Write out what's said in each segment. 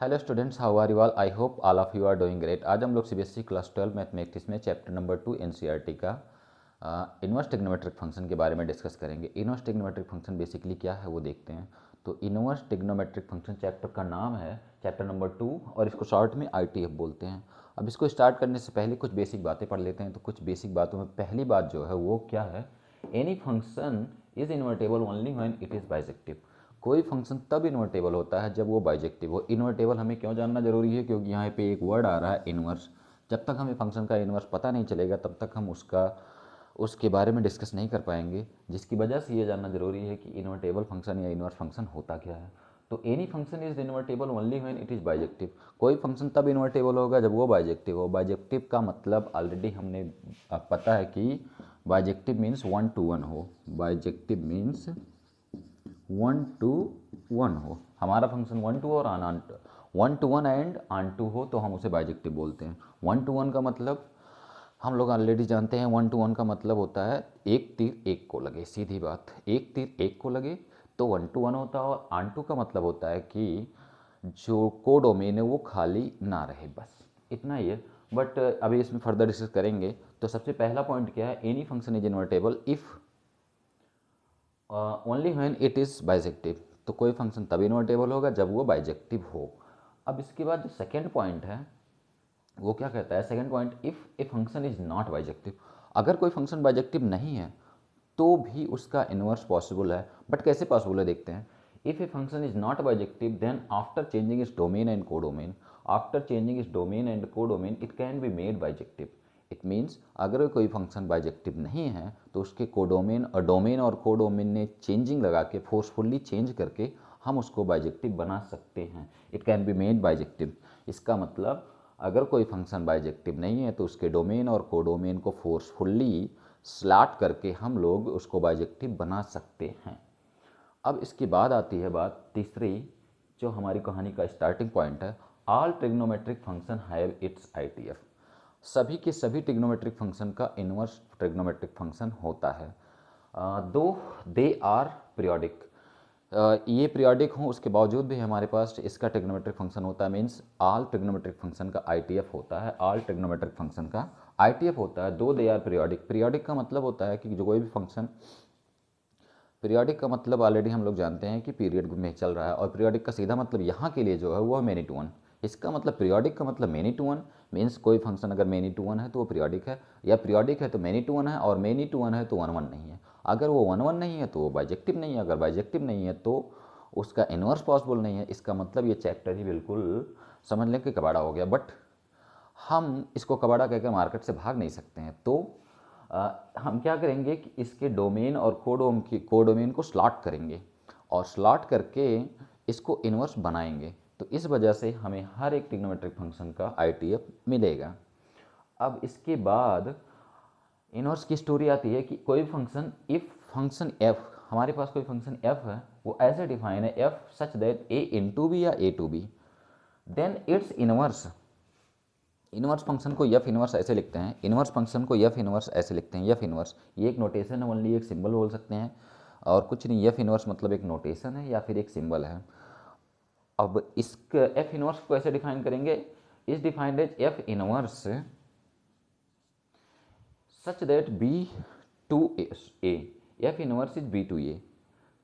Hello students, how are you all? I hope all of you are doing great. आज हम लोग CBSE class 12 mathematics में chapter number 2 NCERT का inverse trigonometric function के बारे में डिस्कस करेंगे। इनवर्स ट्रिग्नोमेट्रिक फंक्शन बेसिकली क्या है वो देखते हैं। तो इनवर्स ट्रिग्नोमेट्रिक फंक्शन चैप्टर का नाम है चैप्टर नंबर 2 और इसको शॉर्ट में आईटीएफ बोलते हैं। अब इसको स्टार्ट करने से पहले कुछ बेसिक बातें पढ़ लेते हैं। तो कुछ बेसिक बातों में पहली बात जो है वो क्या है, any function is invertible only when it is bijective. कोई फंक्शन तब इन्वर्टेबल होता है जब वो बाइजेक्टिव हो। इन्वर्टेबल हमें क्यों जानना जरूरी है? क्योंकि यहाँ पे एक वर्ड आ रहा है इन्वर्स। जब तक हमें फंक्शन का इन्वर्स पता नहीं चलेगा तब तक हम उसके बारे में डिस्कस नहीं कर पाएंगे, जिसकी वजह से ये जानना जरूरी है कि इन्वर्टेबल फंक्शन या इन्वर्स फंक्शन होता क्या है। तो any function is invertible only when it is bijective. कोई फंक्शन तब इन्वर्टेबल होगा जब वो बाइजेक्टिव हो। बाइजेक्टिव का मतलब ऑलरेडी हमने पता है कि बाइजेक्टिव मीन्स 1 to 1 हो। बाइजेक्टिव मीन्स 1 to 1 हो। हमारा फंक्शन 1 to और 1 to 1 एंड ऑन टू हो तो हम उसे बाइजेक्टिव बोलते हैं। 1 to 1 का मतलब हम लोग ऑलरेडी जानते हैं। 1 to 1 का मतलब होता है एक तीर एक को लगे। सीधी बात, एक तीर एक को लगे तो 1 to 1 होता है। और ऑन टू का मतलब होता है कि जो कोडोमेन है वो खाली ना रहे। बस इतना ही है। बट अभी इसमें फर्दर डिस्कस करेंगे। तो सबसे पहला पॉइंट क्या है, any function is invertible if only when it is bijective. तो कोई फंक्शन तभी इन्वर्टेबल होगा जब वो बाइजेक्टिव हो। अब इसके बाद जो सेकेंड पॉइंट है वो क्या कहता है, second point, if a function is not bijective. अगर कोई फंक्शन बाइजेक्टिव नहीं है तो भी उसका इन्वर्स पॉसिबल है। बट कैसे पॉसिबल है देखते हैं। If a function is not bijective then after changing is domain and codomain, after changing is domain and codomain it can be made bijective. It means अगर कोई फंक्शन बाइजेक्टिव नहीं है तो उसके कोडोमेन और डोमेन और कोडोमेन ने changing लगा के फोर्सफुली चेंज करके हम उसको बाइजेक्टिव बना सकते हैं। It can be made bijective. इसका मतलब अगर कोई फंक्शन बाइजेक्टिव नहीं है तो उसके डोमेन और कोडोमेन को फोर्सफुली स्लैट करके हम लोग उसको बाइजेक्टिव बना सकते हैं। अब इसके बाद आती है बात तीसरी, जो हमारी कहानी का स्टार्टिंग पॉइंट है। All trigonometric function have it's ITF. सभी के सभी ट्रिग्नोमेट्रिक फंक्शन का इन्वर्स ट्रिग्नोमेट्रिक फंक्शन होता है। दो दे आर पीरियोडिक, ये पीरियोडिक हों उसके बावजूद भी हमारे पास इसका ट्रिग्नोमेट्रिक फंक्शन होता है। मीन्स ऑल ट्रिग्नोमेट्रिक फंक्शन का आईटीएफ होता है। ऑल ट्रिग्नोमेट्रिक फंक्शन का आईटीएफ होता है। दो दे आर पीरियोडिक। पीरियोडिक का मतलब होता है कि जो कोई भी फंक्शन, पीरियोडिक का मतलब ऑलरेडी हम लोग जानते हैं कि पीरियड में चल रहा है। और पीरियोडिक का सीधा मतलब यहाँ के लिए जो है वो है मेनी टू वन। इसका मतलब पीरियोडिक का मतलब मेनी टू वन। मीन्स कोई फंक्शन अगर मेनी टू वन है तो वो पीरियोडिक है, या पीरियोडिक है तो मेनी टू वन है, और मेनी टू वन है तो 1 1 नहीं है। अगर वो 1 1 नहीं है तो वो बाइजेक्टिव नहीं है। अगर बाइजेक्टिव नहीं है तो उसका इन्वर्स पॉसिबल नहीं है। इसका मतलब ये चैप्टर ही बिल्कुल समझ लें कि कबाड़ा हो गया। बट हम इसको कबाड़ा कहकर मार्केट से भाग नहीं सकते हैं। तो हम क्या करेंगे कि इसके डोमेन और कोडोमेन को स्लॉट करेंगे और स्लॉट करके इसको इन्वर्स बनाएंगे। तो इस वजह से हमें हर एक ट्रिग्नोमेट्रिक फंक्शन का आईटीएफ मिलेगा। अब इसके बाद इन्वर्स की स्टोरी आती है कि कोई फंक्शन, इफ फंक्शन एफ, हमारे पास कोई फंक्शन एफ है, वो ऐसे डिफाइन है F such that A into B या A to B, then it's inverse. Inverse function को एफ इनवर्स ऐसे लिखते हैं। इनवर्स फंक्शन को एफ इनवर्स ऐसे लिखते हैं। एफ इनवर्स ये एक नोटेशन है, ओनली एक सिंबल बोल सकते हैं और कुछ नहीं। एफ इनवर्स मतलब एक नोटेशन है या फिर एक सिंबल है। अब इस एफ इनवर्स को ऐसे डिफाइन करेंगे, is defined as F inverse such that B to A. F inverse is B to A.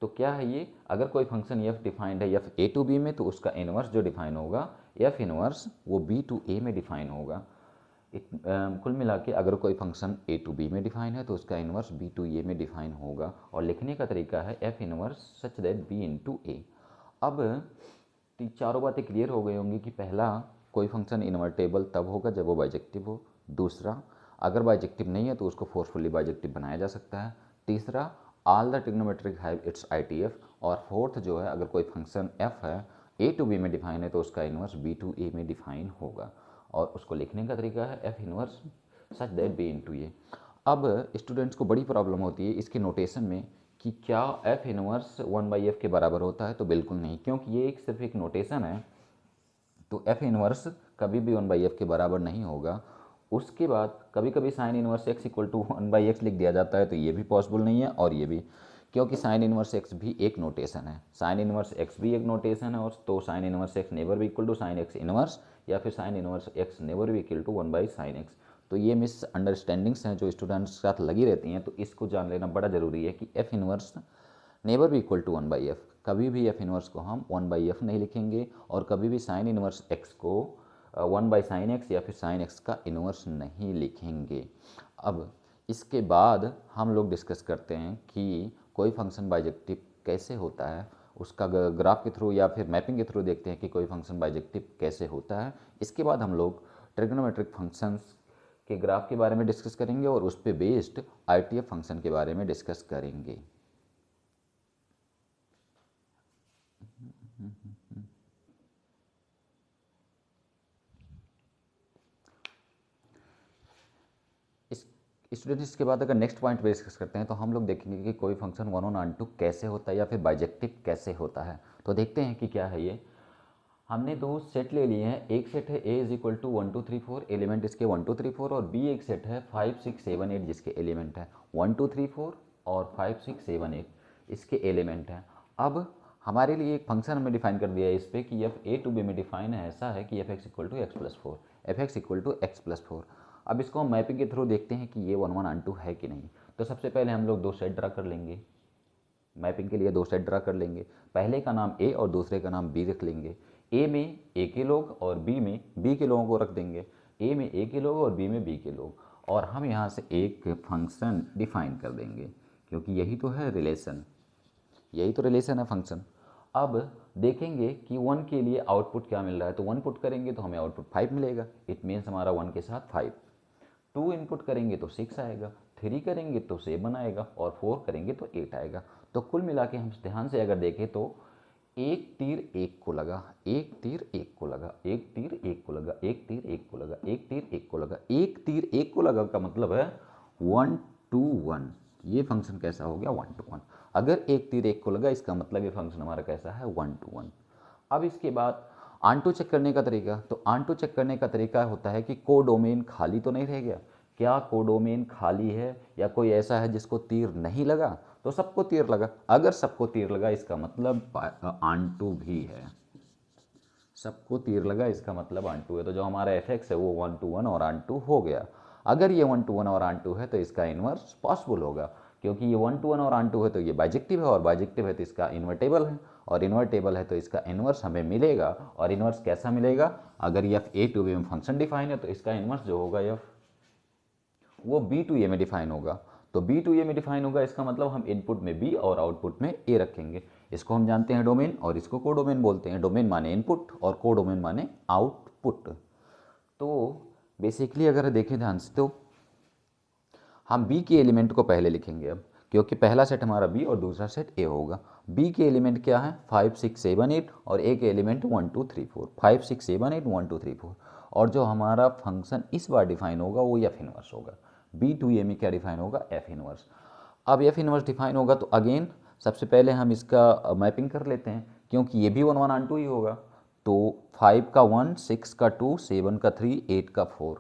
तो क्या है ये, अगर कोई फंक्शन एफ डिफाइंड है एफ ए टू बी में तो उसका इनवर्स जो डिफाइन होगा एफ इनवर्स वो बी टू ए में डिफाइन होगा। कुल मिला के अगर कोई फंक्शन ए टू बी में डिफाइन है तो उसका इनवर्स बी टू ए में डिफाइन होगा। और लिखने का तरीका है F inverse such that B into A. अब चारों बातें क्लियर हो गई होंगी कि पहला, कोई फंक्शन इन्वर्टेबल तब होगा जब वो बाइजेक्टिव हो। दूसरा, अगर बाइजेक्टिव नहीं है तो उसको फोर्सफुली बाइजेक्टिव बनाया जा सकता है। तीसरा, all the trigonometric have it's ITF. और फोर्थ जो है, अगर कोई फंक्शन एफ है ए टू बी में डिफाइन है तो उसका इन्वर्स बी टू ए में डिफाइन होगा। और उसको लिखने का तरीका है F inverse such that B into A. अब स्टूडेंट्स को बड़ी प्रॉब्लम होती है इसके नोटेशन में कि क्या एफ इनवर्स 1/f के बराबर होता है। तो बिल्कुल नहीं, क्योंकि ये एक सिर्फ एक नोटेशन है। तो एफ इनवर्स कभी भी 1/f के बराबर नहीं होगा। उसके बाद कभी कभी sine inverse x equal to 1/x लिख दिया जाता है, तो ये भी पॉसिबल नहीं है और ये भी, क्योंकि साइन इनवर्स एक्स भी एक नोटेशन है, साइन इनवर्स एक्स भी एक नोटेशन है, और तो साइन इनवर्स एक्स नेवर भी equal to sine x inverse, या फिर साइन इनवर्स एक्स नेवर भी इक्वल टू 1/sin x। तो ये मिस अंडरस्टैंडिंग्स हैं जो स्टूडेंट्स के साथ लगी रहती हैं, तो इसको जान लेना बड़ा ज़रूरी है कि एफ इनवर्स नेवर भी इक्वल टू 1/f। कभी भी एफ इनवर्स को हम 1/f नहीं लिखेंगे, और कभी भी साइन इनवर्स एक्स को 1/sin x या फिर साइन एक्स का इनवर्स नहीं लिखेंगे। अब इसके बाद हम लोग डिस्कस करते हैं कि कोई फंक्शन बाइजेक्टिव कैसे होता है, उसका ग्राफ के थ्रू या फिर मैपिंग के थ्रू देखते हैं कि कोई फंक्शन बाइजेक्टिव कैसे होता है। इसके बाद हम लोग ट्रिग्नोमेट्रिक फंक्शंस के ग्राफ के बारे में डिस्कस करेंगे और उस पर बेस्ड आईटीएफ फंक्शन के बारे में डिस्कस करेंगे। स्टूडेंट्स, इसके बाद अगर नेक्स्ट पॉइंट पे डिस्कस करते हैं तो हम लोग देखेंगे कि कोई फंक्शन 1 on 2 कैसे होता है या फिर बाइजेक्टिव कैसे होता है। तो देखते हैं कि क्या है ये। हमने दो सेट ले लिए हैं, एक सेट है a is equal to 1 2 3 4 element इसके 1 2 3 4, और b एक सेट है 5 6 7 8 जिसके एलिमेंट है 1 2 3 4 और 5 6 7 8 इसके एलिमेंट हैं। अब हमारे लिए एक फंक्शन हमने डिफाइन कर दिया है इस पर कि एफ a टू b में डिफाइन है ऐसा है कि f x equal to x plus 4, f x equal to x plus 4। अब इसको हम मैपिंग के थ्रू देखते हैं कि ये 1 1 on 2 है कि नहीं। तो सबसे पहले हम लोग दो सेट ड्रा कर लेंगे, मैपिंग के लिए दो सेट ड्रा कर लेंगे। पहले का नाम a और दूसरे का नाम b रख लेंगे। a में a के लोग और b में b के लोगों को रख देंगे, a में a के लोग और b में b के लोग, और हम यहाँ से एक फंक्शन डिफाइन कर देंगे, क्योंकि यही तो है रिलेशन, यही तो रिलेशन है फंक्शन। अब देखेंगे कि 1 के लिए आउटपुट क्या मिल रहा है, तो 1 पुट करेंगे तो हमें आउटपुट 5 मिलेगा, इट मीन्स हमारा 1 के साथ 5। 2 इनपुट करेंगे तो 6 आएगा, 3 करेंगे तो 7 आएगा, और 4 करेंगे तो 8 आएगा। तो कुल मिला के हम ध्यान से अगर देखें तो एक तीर एक को लगा, एक तीर एक को लगा, एक तीर एक को लगा, एक तीर एक को लगा, एक तीर एक को लगा, एक तीर एक को लगा का मतलब है 1 to 1। ये फंक्शन कैसा हो गया 1 to 1। अगर एक तीर एक को लगा इसका मतलब ये फंक्शन हमारा कैसा है 1 to 1। अब इसके बाद आंटू चेक करने का तरीका, तो आंटू चेक करने का तरीका होता है कि कोडोमेन खाली तो नहीं रह गया, क्या कोडोमेन खाली है या कोई ऐसा है जिसको तीर नहीं लगा, तो सबको तीर लगा। अगर सबको तीर लगा इसका मतलब आंटू भी है, सबको तीर लगा इसका मतलब आंटू है। तो जो हमारा एफ एक्स है वो 1 to 1 और आंटू हो गया। अगर ये 1 to 1 और आंटू है तो इसका इन्वर्स पॉसिबल होगा, क्योंकि ये 1 to 1 और आंटू है तो ये बाइजेक्टिव है, और बाइजेक्टिव है तो इसका इन्वर्टेबल है, और इन्वर्टेबल है तो इसका इन्वर्स हमें मिलेगा। और इन्वर्स कैसा मिलेगा, अगर एफ ए टू बी में फंक्शन डिफाइन है तो इसका इन्वर्स जो होगा एफ वो बी टू ए में डिफाइन होगा। तो बी टू ए में डिफाइन होगा, इसका मतलब हम इनपुट में बी और आउटपुट में ए रखेंगे। इसको हम जानते हैं डोमेन, और इसको कोडोमेन बोलते हैं। डोमेन माने इनपुट और कोडोमेन माने आउटपुट। तो बेसिकली अगर देखें ध्यान से तो हम बी के एलिमेंट को पहले लिखेंगे अब, क्योंकि पहला सेट हमारा बी और दूसरा सेट ए होगा। बी के एलिमेंट क्या है 5 6 7 8 और ए के एलिमेंट 1 2 3 4, 5 6 7 8 1 2 3 4। और जो हमारा फंक्शन इस बार डिफाइन होगा वो एफ इनवर्स होगा। बी टू ए में क्या डिफाइन होगा एफ इनवर्स। अब एफ इनवर्स डिफाइन होगा तो अगेन सबसे पहले हम इसका मैपिंग कर लेते हैं, क्योंकि ये भी 1 1 on 2 ही होगा। तो 5 का 1, 6 का 2, 7 का 3, 8 का 4।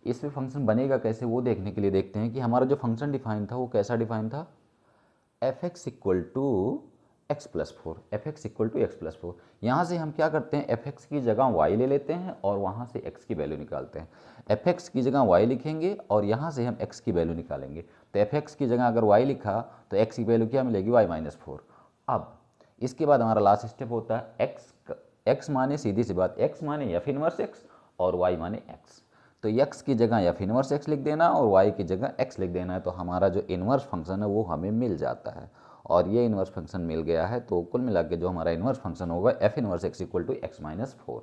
इसमें फंक्शन बनेगा कैसे वो देखने के लिए देखते हैं कि हमारा जो फंक्शन डिफाइन था वो कैसा डिफाइन था, f x equal to x plus 4, f x equal to x plus 4। यहाँ से हम क्या करते हैं, एफ एक्स की जगह वाई ले लेते हैं और वहाँ से एक्स की वैल्यू निकालते हैं। एफ एक्स की जगह वाई लिखेंगे और यहाँ से हम एक्स की वैल्यू निकालेंगे। तो एफ एक्स की जगह अगर वाई लिखा तो एक्स की वैल्यू क्या मिलेगी वाई माइनस 4। अब इसके बाद हमारा लास्ट स्टेप होता है एक्स माने सीधी सी बात, एक्स माने एफ इनवर्स एक्स और वाई माने एक्स। तो एक्स की जगह एफ इनवर्स एक्स लिख देना और वाई की जगह एक्स लिख देना है। तो हमारा जो इन्वर्स फंक्शन है वो हमें मिल जाता है, और ये इन्वर्स फंक्शन मिल गया है। तो कुल मिला के जो हमारा इन्वर्स फंक्शन होगा f inverse x equal to x minus 4।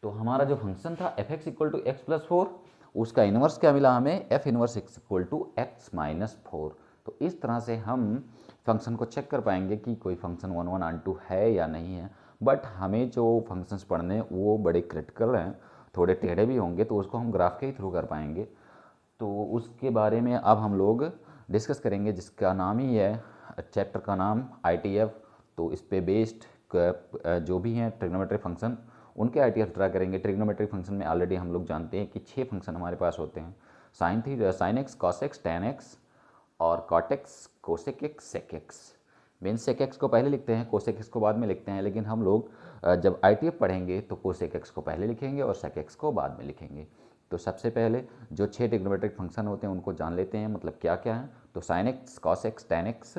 तो हमारा जो फंक्शन था f x equal to x plus 4, उसका इन्वर्स क्या मिला हमें, f inverse x equal to x minus 4। तो इस तरह से हम फंक्शन को चेक कर पाएंगे कि कोई फंक्शन 1 1 on 2 है या नहीं है। बट हमें जो फंक्शंस पढ़ने वो बड़े क्रिटिकल हैं, थोड़े टेढ़े भी होंगे, तो उसको हम ग्राफ के ही थ्रू कर पाएंगे। तो उसके बारे में अब हम लोग डिस्कस करेंगे, जिसका नाम ही है, चैप्टर का नाम ITF। तो इस पे बेस्ड जो भी हैं ट्रिग्नोमेट्रिक फंक्शन उनके ITF ड्रा करेंगे। ट्रिग्नोमेट्रिक फंक्शन में ऑलरेडी हम लोग जानते हैं कि 6 फंक्शन हमारे पास होते हैं, sin x, cos x, tan x और cot x, cosec x, sec x. Means sec x को पहले लिखते हैं, कोसेक एक्स को बाद में लिखते हैं, लेकिन हम लोग जब ITF पढ़ेंगे तो कोसेक एक्स को पहले लिखेंगे और सेक एक्स को बाद में लिखेंगे। तो सबसे पहले जो 6 ट्रिग्नोमेट्रिक फंक्शन होते हैं उनको जान लेते हैं, मतलब क्या क्या है। तो sin x, cos x, tan x,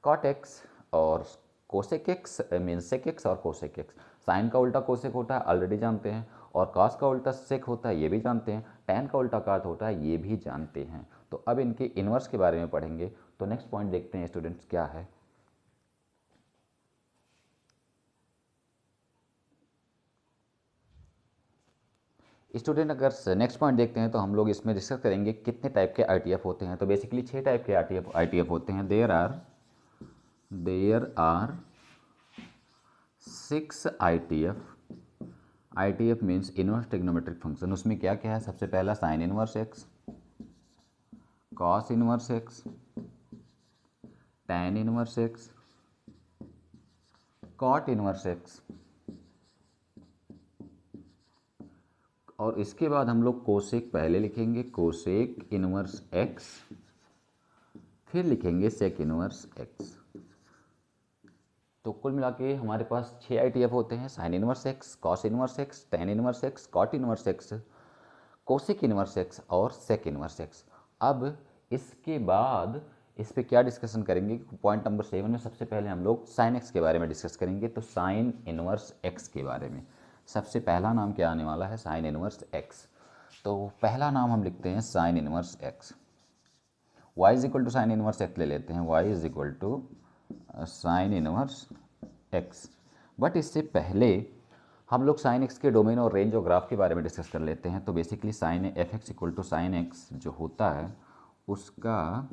cot x और cosec x, means sec x और कोसेक एक्स। साइन का उल्टा कोसेक होता है, ऑलरेडी जानते हैं, और कॉस का उल्टा सेक होता है, ये भी जानते हैं, टेन का उल्टा कॉट होता है, ये भी जानते हैं। तो अब इनके इन्वर्स के बारे में पढ़ेंगे। तो नेक्स्ट पॉइंट देखते हैं स्टूडेंट्स क्या है। स्टूडेंट अगर नेक्स्ट पॉइंट देखते हैं तो हम लोग इसमें डिस्कस करेंगे कितने टाइप के ITF होते हैं। तो बेसिकली 6 टाइप के ITF होते हैं। There are 6 ITF means inverse trigonometric function. उसमें क्या क्या है, सबसे पहला sine inverse x, cos inverse x, tan inverse x, cot inverse x, और इसके बाद हम लोग कोसेक पहले लिखेंगे, कोसेक इनवर्स एक्स, फिर लिखेंगे सेक इनवर्स एक्स। तो कुल मिला के हमारे पास 6 ITF होते हैं। Sine inverse x, cos inverse x, tan inverse x, cot inverse x, cosec inverse x और सेक इनवर्स एक्स। अब इसके बाद इस पे क्या डिस्कशन करेंगे, पॉइंट नंबर 7 में सबसे पहले हम लोग साइन एक्स के बारे में डिस्कस करेंगे। तो साइन इनवर्स एक्स के बारे में सबसे पहला नाम क्या आने वाला है, साइन इनवर्स एक्स। तो पहला नाम हम लिखते हैं sine inverse x. y is equal to sine inverse x ले लेते हैं, y is equal to sine inverse x. But इससे पहले हम लोग साइन एक्स के डोमेन और रेंज और ग्राफ के बारे में डिस्कस कर लेते हैं। तो basically sine f x equal to sine x जो होता है उसका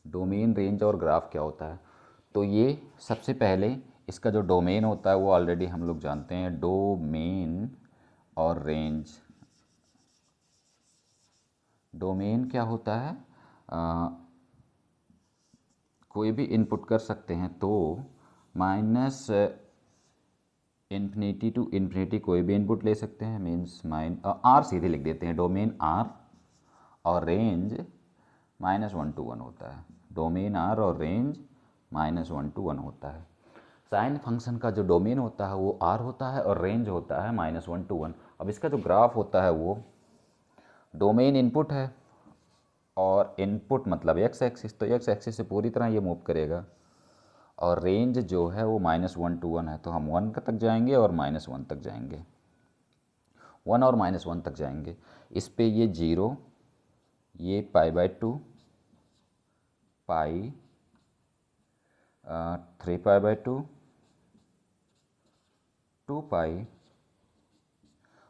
डोमेन, रेंज और ग्राफ क्या होता है। तो ये सबसे पहले इसका जो डोमेन होता है वो ऑलरेडी हम लोग जानते हैं, डोमेन और रेंज। डोमेन क्या होता है, कोई भी इनपुट कर सकते हैं, तो माइनस इन्फिनिटी टू इन्फिनिटी कोई भी इनपुट ले सकते हैं, मीन्स आर सीधे लिख देते हैं, डोमेन आर और रेंज -1 to 1 होता है। डोमेन आर और रेंज -1 to 1 होता है। साइन फंक्शन का जो डोमेन होता है वो आर होता है और रेंज होता है -1 to 1। अब इसका जो ग्राफ होता है वो डोमेन इनपुट है और इनपुट मतलब एक्स एक्सिस, तो एक्स एक्सिस से पूरी तरह ये मूव करेगा, और रेंज जो है वो -1 to 1 है, तो हम 1 तक जाएंगे और -1 तक जाएंगे, 1 और -1 तक जाएंगे। इस पे ये 0, ये π/2, पाई 3π/2, 2π,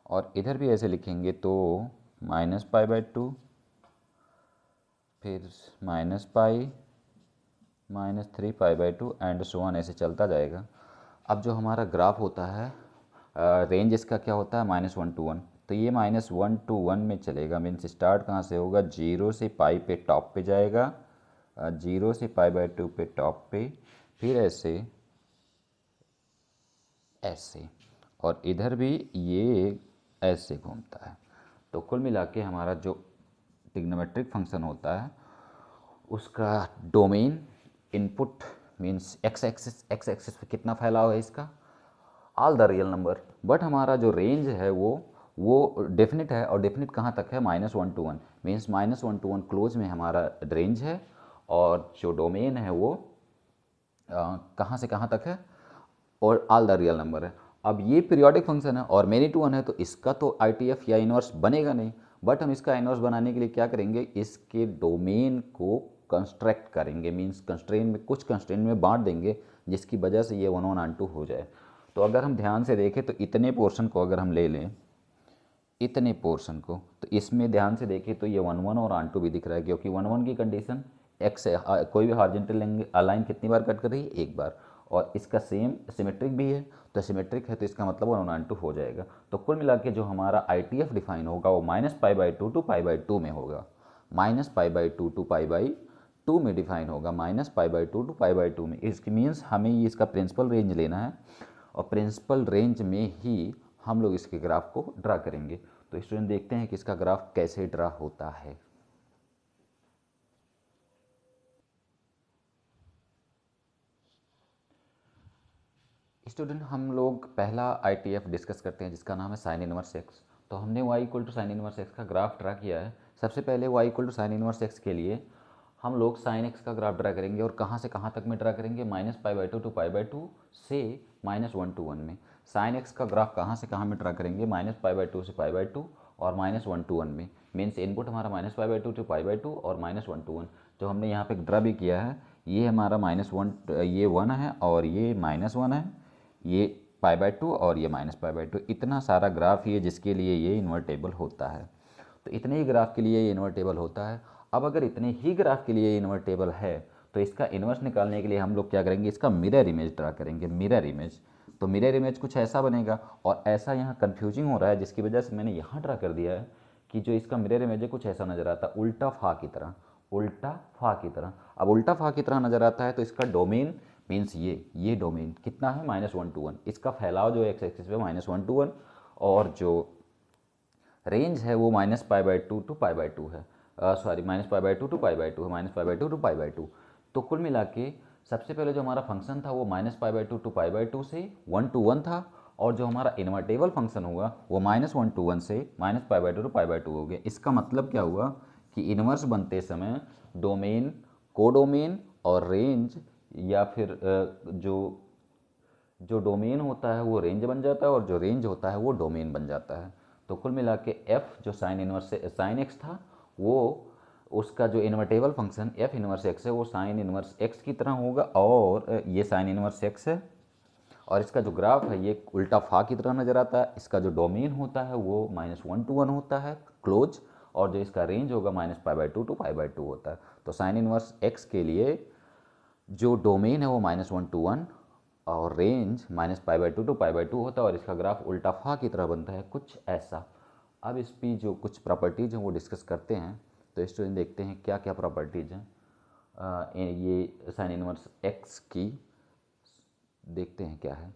और इधर भी ऐसे लिखेंगे तो -π/2, फिर -π, -3π/2 एंड सो ऑन, ऐसे चलता जाएगा। अब जो हमारा ग्राफ होता है, रेंज इसका क्या होता है, -1 to 1, तो ये -1 to 1 में चलेगा। मीन्स स्टार्ट कहाँ से होगा, 0 से पाई पे टॉप पे जाएगा, 0 से π/2 पे टॉप पे, फिर ऐसे ऐसे, और इधर भी ये ऐसे घूमता है। तो कुल मिला के हमारा जो ट्रिग्नोमेट्रिक फंक्शन होता है उसका domain input means x axis पे कितना फैलाव है इसका, all the real number. But हमारा जो रेंज है वो डेफिनिट है, और डेफिनिट कहाँ तक है, -1 to 1, मीन्स -1 to 1 क्लोज में हमारा रेंज है, और जो डोमेन है वो कहाँ से कहाँ तक है, और ऑल द रियल नंबर है। अब ये पीरियोडिक फंक्शन है और मेनी टू 1 है, तो इसका तो ITF या इनवर्स बनेगा नहीं। बट हम इसका इनवर्स बनाने के लिए क्या करेंगे, इसके डोमेन को कंस्ट्रक्ट करेंगे, मीन्स कंस्ट्रेन में, कुछ कंस्ट्रेन में बांट देंगे जिसकी वजह से ये 1 1 ऑन 2 हो जाए। तो अगर हम ध्यान से देखें तो इतने पोर्शन को अगर हम ले लें, इतने पोर्शन को, तो इसमें ध्यान से देखें तो ये 1 1 और ऑन 2 भी दिख रहा है, क्योंकि 1 1 की कंडीशन एक्स है, कोई भी हॉरिजॉन्टल लाइन कितनी बार कट कर रही है, एक बार, और इसका सेम सिमेट्रिक भी है, तो सिमेट्रिक है तो इसका मतलब 1 1 2 हो जाएगा। तो कुल मिला के जो हमारा ITF डिफाइन होगा वो -π/2 to π/2 में होगा, -π/2 to π/2 में डिफाइन होगा, -π/2 to π/2 में। इसकी मीन्स हमें ये इसका प्रिंसिपल रेंज लेना है, और प्रिंसिपल रेंज में ही हम लोग इसके ग्राफ को ड्रा करेंगे। तो स्टूडेंट देखते हैं कि इसका ग्राफ कैसे ड्रा होता है। स्टूडेंट हम लोग पहला ITF डिस्कस करते हैं जिसका नाम है साइन इनवर्स एक्स। तो हमने y equal to sine inverse x का ग्राफ ड्रा किया है। सबसे पहले y equal to sine inverse x के लिए हम लोग साइन एक्स का ग्राफ ड्रा करेंगे और कहाँ से कहाँ तक में ड्रा करेंगे, -π/2 टू π/2 से -1 to 1 में। साइन एक्स का ग्राफ कहाँ से कहाँ में ड्रा करेंगे, -π/2 से π/2 और -1 to 1 में। मीन्स इनपुट हमारा -π/2 टू π/2 और -1 to 1। जो हमने यहाँ पे ड्रा भी किया है ये हमारा -1, ये 1 है और ये -1 है, ये π/2 और ये -π/2। इतना सारा ग्राफ ये जिसके लिए ये इन्वर्टेबल होता है। तो इतने ही ग्राफ के लिए ये इन्वर्टेबल होता है। अब अगर इतने ही ग्राफ के लिए इन्वर्टेबल है तो इसका इन्वर्स निकालने के लिए हम लोग क्या करेंगे, इसका मिरर इमेज ड्रा करेंगे। मिरर इमेज, तो मिरर इमेज कुछ ऐसा बनेगा। और ऐसा यहाँ कन्फ्यूजिंग हो रहा है जिसकी वजह से मैंने यहाँ ड्रा कर दिया है कि जो इसका मिरर इमेज है कुछ ऐसा नज़र आता है, उल्टा फा की तरह, उल्टा फा की तरह। अब उल्टा फा की तरह नज़र आता है तो इसका डोमेन मीन्स ये डोमेन कितना है, -1 to 1। इसका फैलाव जो एक्स एक्सिस पे -1 to 1 और जो रेंज है वो -π/2 टू π/2 है, सॉरी -π/2 टू π/2 है, -π/2 टू π/2। तो कुल मिला के सबसे पहले जो हमारा फंक्शन था वो -π/2 टू π/2 से 1 to 1 था, और जो हमारा इन्वर्टेबल फंक्शन हुआ वो -1 to 1 से -π/2 टू π/2 हो गया। इसका मतलब क्या हुआ कि इन्वर्स बनते समय डोमेन, कोडोमेन और रेंज, या फिर जो डोमेन होता है वो रेंज बन जाता है और जो रेंज होता है वो डोमेन बन जाता है। तो कुल मिला के एफ जो साइन इनवर्स साइन एक्स था वो उसका जो invertible function F inverse x है वो साइन इनवर्स एक्स की तरह होगा, और ये साइन इनवर्स एक्स है और इसका जो ग्राफ है ये उल्टा फा की तरह नज़र आता है। इसका जो डोमेन होता है वो -1 to 1 होता है क्लोज, और जो इसका रेंज होगा -π/2 टू π/2 होता है। तो साइन इनवर्स एक्स के लिए जो डोमेन है वो -1 to 1 और रेंज -π/2 टू π/2 होता है, और इसका ग्राफ उल्टा फा की तरह बनता है कुछ ऐसा। अब इस पर जो कुछ प्रॉपर्टीज़ हैं वो डिस्कस करते हैं। तो स्टूडेंट देखते हैं क्या क्या प्रॉपर्टीज़ हैं ये साइन इनवर्स एक्स की, देखते हैं क्या है।